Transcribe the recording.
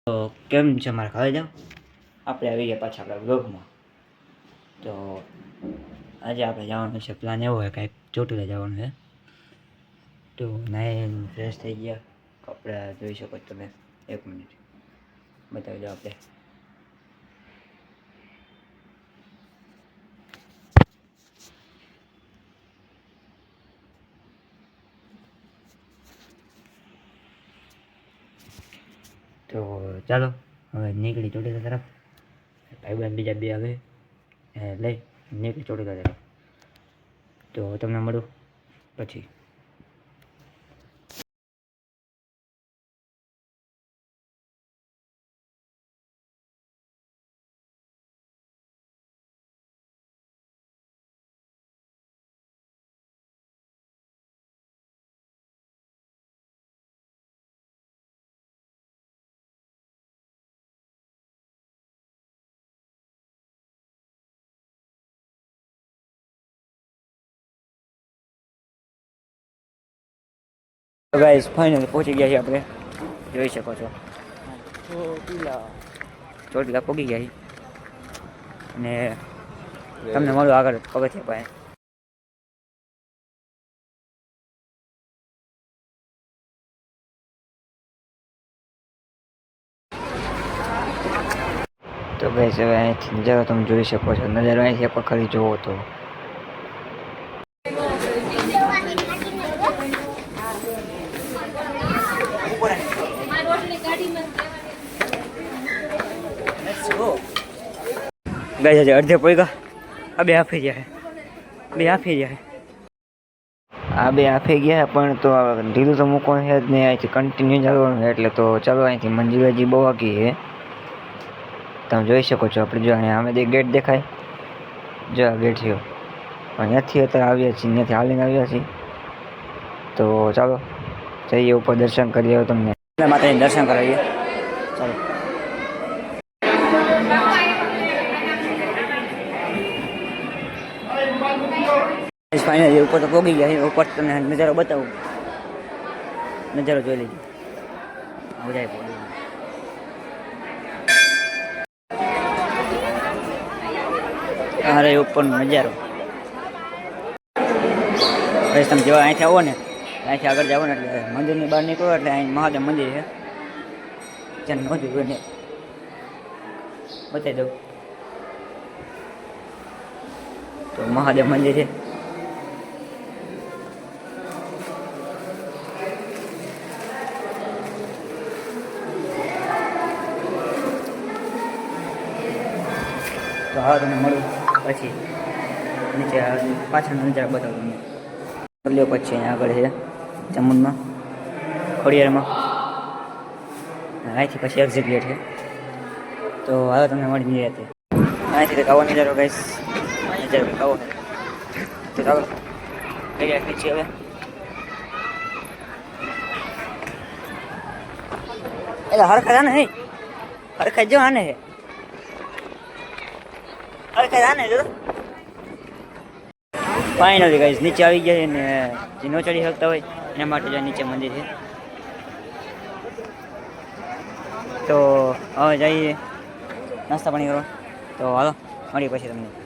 તો કેમ છે મારા ખાવા જાવ આપણે આવી ગયા પાછા આપણા બ્લોગમાં. તો આજે આપણે જવાનું છે, પ્લાન એવો હોય કાંઈક ચોટીલા જવાનું છે. તો નાઈન ફ્રેશ થઈ ગયા, કપડાં જોઈ શકો તમે. 1 મિનિટ બતાવી દો આપણે. તો ચાલો હવે નીકળી ચોટીલા તરફ. ભાઈબંધ બીજા 2 આવે લઈ નીકળી ચોટીલા તરફ. તો તમને મળું પછી. તો ગાઈસ ફાઇનલી પહોંચી ગયા છીએ આપણે, જોઈ શકો છો. ચોટીલા પહોંચી ગયા છીએ અને તમને મળું આગળ પગથિયા પાસે. તો ગાઈસ હવે અહીંથી નજારો તમે જોઈ શકો છો. નજારો અહીંથી એક વખત જોવો તો ગાઈસ હજી અડધે પોઈગા. આ બે હાફી ગયા, આ બે હાફી ગયા. પણ તો ઢીલું તો મૂકવાનું છે જ નહીં, અહીંથી કન્ટિન્યુ ચાલવાનું છે. એટલે તો ચાલો, અહીંથી મંજિર હજી બહુ બાકી છે. તમે જોઈ શકો છો. આપણે જો અહીંયા આમે ગેટ દેખાય, જો આ ગેટ છે. અહીંયાથી અત્યારે આવ્યા છીએ, અહીંયાથી હાલીને આવ્યા છીએ. તો ચાલો જઈએ ઉપર, દર્શન કરીએ. તમને માતાજીને દર્શન કરાવીએ. ચાલો ફાઇનલી ઉપર તો પહોંચી ગયા. ઉપર તમને નજારો બતાવું, નજારો જોઈ લેજો. બધા અરે ઉપરનો નજારો. પછી તમે જેવા અહીંથી આવો ને, અહીંથી આગળ જાઓ ને એટલે મંદિરની બહાર નીકળો એટલે અહીં મહાદેવ મંદિર છે. ત્યાં મોજું ને બતાવી દઉં તો મહાદેવ મંદિર છે. તો હા તમને મળું પછી. નીચે પાછળનો નજારો બતાવું તમને. લ્યો પછી અહીંયા આગળ છે ચામુંડમાં, ખોડિયારમાં. અહીંથી પછી એક્ઝિટ ગેટ છે. તો હવે તમને મળી નહીં હતી. અહીંથી કંઈક આવો નજારો ગાઈસ, નજારો કંઈક આવો. તો ચાલો કઈ રાખી છીએ હવે. એટલે હરખા જાને નહીં, હરખા જો આને છે, હરખા જાને જો. ફાઇનલી ગાઈસ નીચે આવી ગયા ને, જે ન ચડી શકતા હોય એના માટે જો નીચે મંદિર છે. તો હવે જઈએ નાસ્તા પાણી કરો. તો હાલો મળીએ પછી તમને.